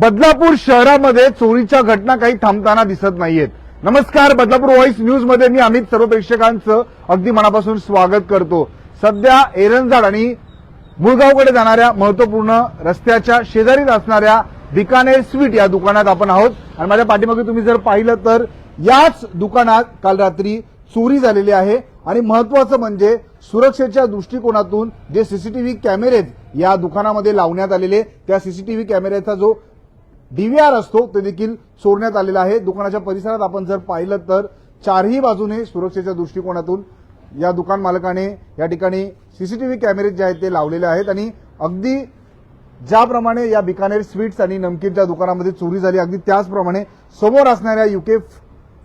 बदलापूर शहरामध्ये चोरीच्या घटना काही थांबताना दिसत नाहीयेत। नमस्कार, बदलापूर व्हॉइस न्यूज मध्ये मी अमित सर्व प्रेक्षकांचं अगदी मनापासून स्वागत करतो। सध्या एरंजाड आणि मुळगावकडे जाणाऱ्या महत्त्वपूर्ण रस्त्याच्या शेजारीच असणाऱ्या बिकानेर स्वीट या दुकानात आपण आहोत आणि माझ्या पाठीमागे तुम्ही जर पाहिलं तर याच दुकानात काल रात्री चोरी झालेली आहे आणि महत्त्वाचं म्हणजे सुरक्षेच्या दृष्टिकोनातून जे सीसीटीव्ही कॅमेरे या दुकानामध्ये लावण्यात आलेले त्या सीसीटीव्ही कॅमेऱ्याचा जो डीव्हीआर असतो ते देखील चोरण्यात आलेला आहे। दुकानाच्या परिसरात आपण जर पाहिलं तर चारही बाजूने सुरक्षेच्या दृष्टिकोनातून या दुकान मालकाने या ठिकाणी सीसीटीव्ही कॅमेरे जे आहेत ते लावलेले आहेत आणि अगदी ज्याप्रमाणे या बिकानेर स्वीट्स आणि नमकीनच्या दुकानामध्ये चोरी झाली अगदी त्याचप्रमाणे समोर असणाऱ्या यूके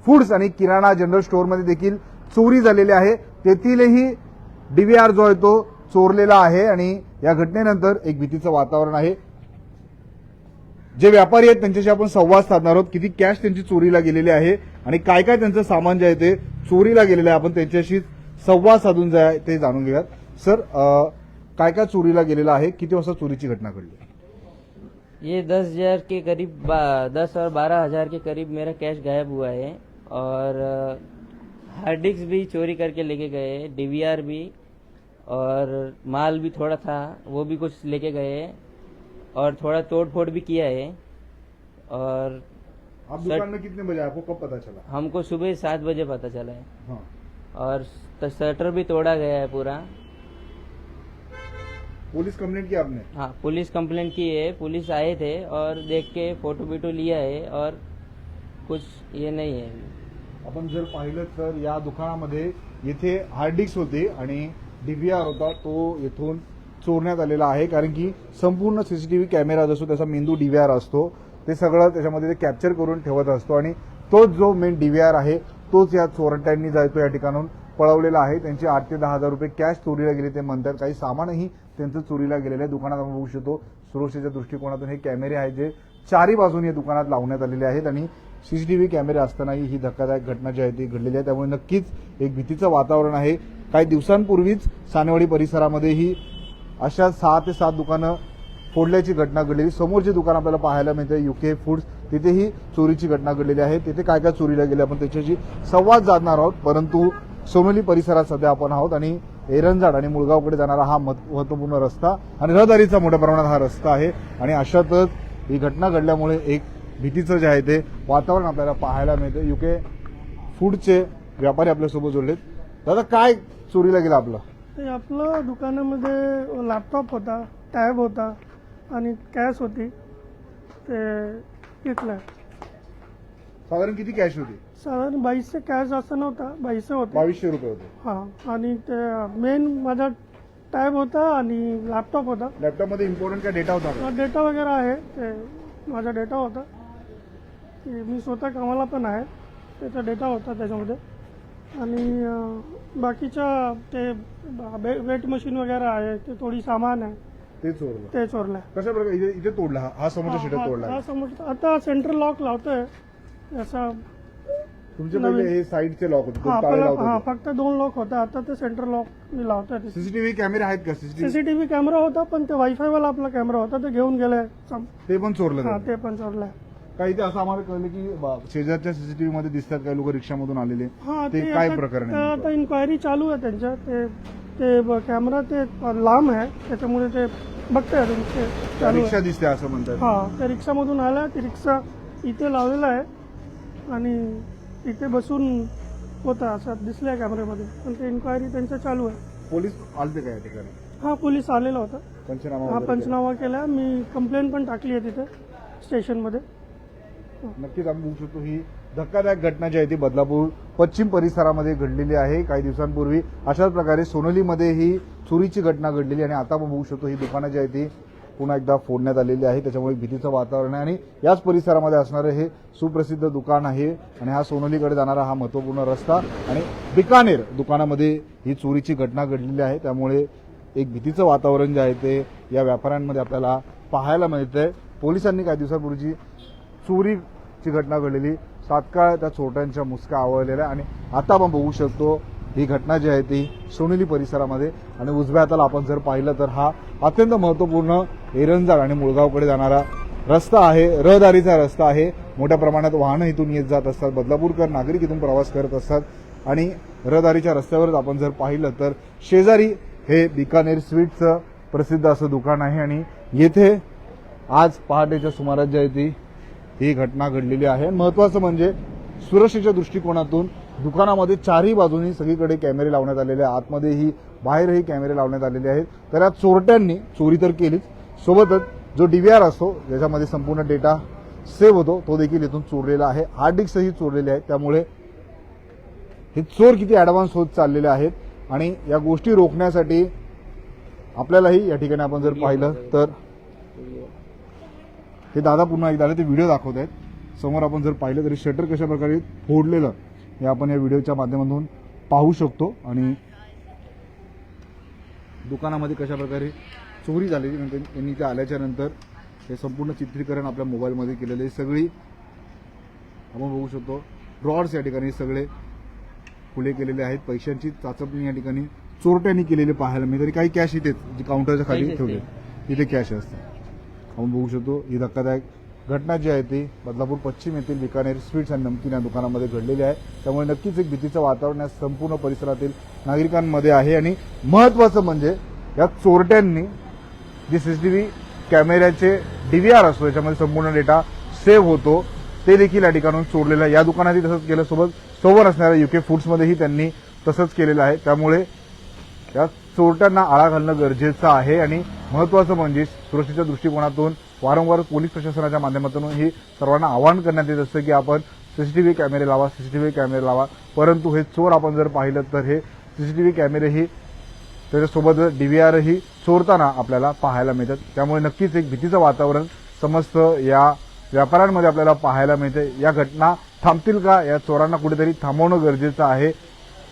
फूड्स आणि किराणा जनरल स्टोअरमध्ये देखील चोरी झालेली आहे। तेथीलही डीव्हीआर जो आहे तो चोरलेला आहे आणि या घटनेनंतर एक भीतीचं वातावरण आहे। जे व्यापारी आहेत त्यांच्याशी आपण संवाद साधणार आहोत। किती कॅश त्यांची चोरीला गेलेली आहे आणि काय काय त्यांचं सामान जे आहे ते चोरीला गेलेलं आहे, आपण त्यांच्याशी संवाद साधून जे आहे ते जाणून घेऊयात। सर, काय काय चोरीला गेलेलं आहे, किती वाजता चोरीची घटना घडली? ये 10,000 के करीब 10 और 12,000 के करीब मेरा कैश गायब हुआ है और हार्ड डिस्क भी चोरी करके लेके गए, डीवीआर भी और माल भी थोड़ा था वो भी कुछ लेके गए और थोड़ा तोड़ फोड़ भी किया है। और आप दुकान में कितने बजे, आपको कब पता चला? हमको सुबह 7 बजे पता चला है। हाँ। और शटर भी तोड़ा गया है पूरा। पुलिस कंप्लेंट की आपने? हाँ, पुलिस कंप्लेंट की है, पुलिस आए थे और देख के फोटो बिटो लिया है और कुछ ये नहीं है। आपण जर पाहिलं तर या दुकानामध्ये येथे हार्ड डिस्क होते आणि डीव्हीआर होता, तो येथून चोरण्यात आलेला आहे। कारण की संपूर्ण सीसीटीव्ही कॅमेरा जो त्याचा मेंदू डीव्हीआर असतो ते सगळं त्याच्यामध्ये ते कॅप्चर करून ठेवत असतो आणि तोच जो मेन डीव्हीआर आहे तोच या चोरट्यांनी जायतो या ठिकाणून पळवलेला आहे। त्यांचे 8 ते 10,000 रुपये कॅश चोरीला गेले ते म्हणतात, काही सामानही त्यांचं चोरीला गेलेलं आहे। दुकानात आपण बघू शकतो सुरक्षेच्या दृष्टिकोनातून हे कॅमेरे आहेत जे चारही बाजूने दुकानात लावण्यात आलेले आहेत आणि सीसीटीव्ही कॅमेरे असतानाही ही धक्कादायक घटना जी आहे ती घडलेली आहे। त्यामुळे नक्कीच एक भीतीचं वातावरण आहे। काही दिवसांपूर्वीच सानेवाडी परिसरामध्येही अशा 6 ते 7 दुकानं फोडल्याची घटना घडलेली। समोर जे दुकान आपल्याला पाहायला मिळते यूके फूड्स, तिथेही चोरीची घटना घडलेली आहे। तिथे काय काय चोरीला गेले आपण त्याच्याशी संवाद साधणार आहोत। परंतु सोनोली परिसरात सध्या आपण आहोत आणि एरंजाड आणि मुळगावकडे जाणारा हा महत्त्वपूर्ण रस्ता आणि रहदारीचा मोठ्या प्रमाणात हा रस्ता आहे आणि अशातच ही घटना घडल्यामुळे एक भीतीचं जे आहे ते वातावरण आपल्याला पाहायला मिळते। यूके फूडचे व्यापारी आपल्यासोबत जोडलेत। दादा, काय चोरीला गेलं आपलं? आपलं दुकानामध्ये लॅपटॉप होता, टॅब होता आणि कॅश होती, ते घेतलं। साधारण किती कॅश होती? साधारण 2200 कॅश असं नव्हता, 2200 होते। 2200 रुपये होते। हां, आणि ते मेन माझा टॅब होता आणि लॅपटॉप होता। लॅपटॉपमध्ये इम्पॉर्टंट काय डेटा होता का? डेटा वगैरे आहे, ते माझा डेटा होता, की मी स्वतः कामाला पण आहे, त्याचा डेटा होता त्याच्यामध्ये। आणि बाकीच्या ते वेट मशीन वगैरे आहे, ते थोडी सामान आहे ते चोरलं। ते चोरलंय। कशा प्रकारे इथे तोडला? हा समोरचा शटर तोडला? हा समोर आता सेंट्रल लॉक लावतोय असा। तुमचे पहिले हे साईडचे लॉक होते, तो ताळे लावत हा, होते। फक्त 2 लॉक होता, आता ते सेंट्रल लॉक मी लावतोय। सीसीटीव्ही कॅमेरे आहेत का? सीसीटीव्ही कॅमेरा होता पण ते वायफाय वाला आपला कॅमेरा होता, ते घेऊन गेले, ते पण चोरलं? हा, ते पण चोरलंय। काही ते असं आम्हाला कळलं की शेजारच्या सीसीटीव्ही मध्ये दिसतात काही लोक रिक्षामधून आलेले, हा, ते काय प्रकरण आहे? आता इन्क्वायरी चालू आहे त्यांच्या। ते कॅमेरा ते लांब आहे त्याच्यामुळे ते बघताय रिक्षा दिसते असं म्हणतात। हा, त्या रिक्षामधून आला, ती रिक्षा इथे लावलेला आहे आणि इथे बसून होता असं दिसलंय कॅमेऱ्यामध्ये, पण ते इन्क्वायरी त्यांच्या चालू आहे। पोलीस आलते का या ठिकाणी? हा, पोलीस आलेला होता, पंचनामा पंचनामा केला, मी कंप्लेंट पण टाकली आहे तिथे स्टेशनमध्ये। नक्कीच आपण बघू शकतो ही धक्कादायक घटना जी आहे ती बदलापूर पश्चिम परिसरामध्ये घडलेली आहे। काही दिवसांपूर्वी अशाच प्रकारे सोनोलीमध्ये ही चोरीची घटना घडलेली आणि आता आपण बघू शकतो ही दुकानं जी आहे ती पुन्हा एकदा फोडण्यात आलेली आहे। त्याच्यामुळे भीतीचं वातावरण आहे आणि याच परिसरामध्ये असणारं हे सुप्रसिद्ध दुकान आहे आणि हा सोनोलीकडे जाणारा हा महत्त्वपूर्ण रस्ता आणि बिकानेर दुकानामध्ये ही चोरीची घटना घडलेली आहे। त्यामुळे एक भीतीचं वातावरण जे आहे ते या व्यापाऱ्यांमध्ये आपल्याला पाहायला मिळतंय। पोलिसांनी काही दिवसांपूर्वी चोरीची घटना घडलेली तात्काळ त्या चोरट्यांच्या मुसक्या आवळलेल्या आणि आता आपण बघू शकतो ही घटना जी आहे ती सोनेली परिसरामध्ये आणि उजव्या हाताला आपण जर पाहिलं तर हा अत्यंत महत्त्वपूर्ण एरंजाड आणि मुळगावकडे जाणारा रस्ता आहे, रहदारीचा रस्ता आहे. मोठ्या प्रमाणात वाहनं इथून येत जात असतात. बदलापूरकर नागरिक इथून प्रवास करत असतात आणि रहदारीच्या रस्त्यावरच आपण जर पाहिलं तर शेजारी हे बिकानेर स्वीट्सचं प्रसिद्ध असं दुकान आहे आणि येथे आज पहाटेच्या सुमारास जी आहे ही घटना घडलेली आहे. महत्वाचं म्हणजे सुरक्षेच्या दृष्टिकोनातून दुकानामध्ये चारही बाजूनी सगळीकडे कॅमेरे लावण्यात आलेले आहेत. आतमध्येही बाहेरही कॅमेरे लावण्यात आलेले आहेत. तर या चोरट्यांनी चोरी तर केलीच, सोबतच जो डीव्हीआर असतो ज्याच्यामध्ये संपूर्ण डेटा सेव्ह होतो तो देखील इथून चोरलेला आहे. हार्ड डिस्कही चोरलेले आहेत. त्यामुळे हे चोर किती ऍडव्हान्स होत चाललेले आहेत आणि या गोष्टी रोखण्यासाठी आपल्यालाही या ठिकाणी आपण जर पाहिलं तर हे दादा पुन्हा एकदा ते व्हिडिओ दाखवत आहेत. समोर आपण जर पाहिलं तरी शटर कशा प्रकारे फोडलेलं हे आपण या व्हिडिओच्या माध्यमातून पाहू शकतो आणि दुकानामध्ये कशा प्रकारे चोरी झालेली त्यांनी इथे आल्याच्या नंतर हे संपूर्ण चित्रीकरण आपल्या मोबाईलमध्ये केलेले सगळी आपण बघू शकतो. ड्रॉर्स या ठिकाणी सगळे खुले केलेले आहेत. पैशांची चाचपणी या ठिकाणी चोरट्यांनी केलेले पाहायला मिळते. तरी काही कॅश इथेच जी काउंटरच्या खाली ठेवले इथे कॅश असते. आपण बघू शकतो ही धक्कादायक घटना जी आहे ती बदलापूर पश्चिम येथील बिकानेर स्वीट्स अँड नमकीन या दुकानामध्ये घडलेली आहे. त्यामुळे नक्कीच एक भीतीचं वातावरण या संपूर्ण परिसरातील नागरिकांमध्ये आहे आणि महत्वाचं म्हणजे या चोरट्यांनी जे सीसीटीव्ही कॅमेऱ्याचे डीव्हीआर असतो याच्यामध्ये संपूर्ण डेटा सेव्ह होतो ते देखील या ठिकाणून चोरलेलं आहे. या दुकानातही तसंच केलं, सोबत सोबत असणाऱ्या युके फूड्समध्येही त्यांनी तसंच केलेलं आहे. त्यामुळे या चोरट्यांना आळा घालणं गरजेचं आहे आणि महत्वाचं म्हणजे सुरक्षेच्या दृष्टिकोनातून वारंवार पोलीस प्रशासनाच्या माध्यमातून ही सर्वांना आवाहन करण्यात येत असतं की आपण सीसीटीव्ही कॅमेरे लावा, सीसीटीव्ही कॅमेरे लावा. परंतु हे चोर आपण जर पाहिलं तर हे सीसीटीव्ही कॅमेरेही त्याच्यासोबत डीव्हीआरही चोरताना आपल्याला पाहायला मिळतात. त्यामुळे नक्कीच एक भीतीचं वातावरण समस्त या व्यापाऱ्यांमध्ये आपल्याला पाहायला मिळते. या घटना थांबतील का? या चोरांना कुठेतरी थांबवणं गरजेचं आहे.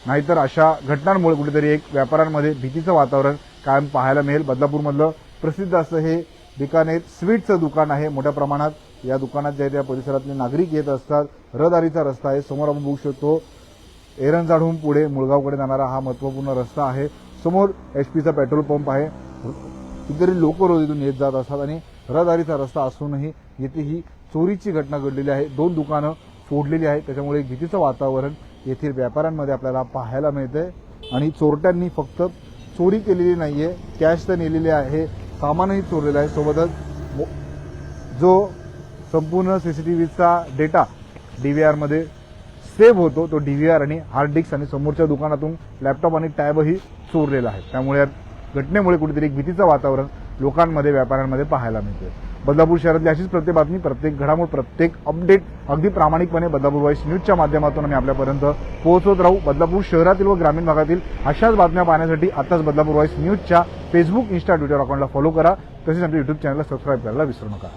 नाहीतर अशा घटनांमुळे कुठेतरी एक व्यापाऱ्यांमध्ये भीतीचं वातावरण कायम पाहायला मिळेल. बदलापूरमधलं प्रसिद्ध असं हे बिकानेर स्वीट्सचं दुकान आहे. मोठ्या प्रमाणात या दुकानात जे त्या परिसरातले नागरिक येत असतात. रहदारीचा रस्ता आहे. समोर आपण बघू शकतो एरंजाडहून पुढे मुळगावकडे जाणारा हा महत्वपूर्ण रस्ता आहे. समोर एचपीचा पेट्रोल पंप आहे. कितीतरी लोक रोज इथून येत जात असतात आणि रहदारीचा रस्ता असूनही येथे ही चोरीची घटना घडलेली आहे. 2 दुकानं फोडलेली आहेत. त्याच्यामुळे एक भीतीचं वातावरण येथील व्यापाऱ्यांमध्ये आपल्याला पाहायला मिळतंय आणि चोरट्यांनी फक्त चोरी केलेली नाहीये, कॅश तर नेलेली आहे, सामानही चोरलेलं आहे. सोबतच जो संपूर्ण सीसीटीव्हीचा डेटा डीव्हीआरमध्ये सेव्ह होतो तो डीव्हीआर आणि हार्ड डिस्क आणि समोरच्या दुकानातून लॅपटॉप आणि टॅबही चोरलेला आहे. त्यामुळे या घटनेमुळे कुठेतरी एक भीतीचं वातावरण लोकांमध्ये व्यापाऱ्यांमध्ये पाहायला मिळते. बदलापूर शहरातली अशीच प्रत्येक बातमी, प्रत्येक घडामोड, प्रत्येक अपडेट अगदी प्रामाणिकपणे बदलापूर वॉइस न्यूजच्या माध्यमातून आम्ही आपल्यापर्यंत पोहोचवत राहू. बदलापूर शहरातील व ग्रामीण भागातील अशाच बातम्या पाहण्यासाठी आताच बदलापूर वॉइस न्यूजच्या फेसबुक, इन्स्टा, ट्विटर अकाउंटला फॉलो करा. तसेच आमच्या युट्यूब चॅनलला सबस्क्राईब करायला विसरू नका.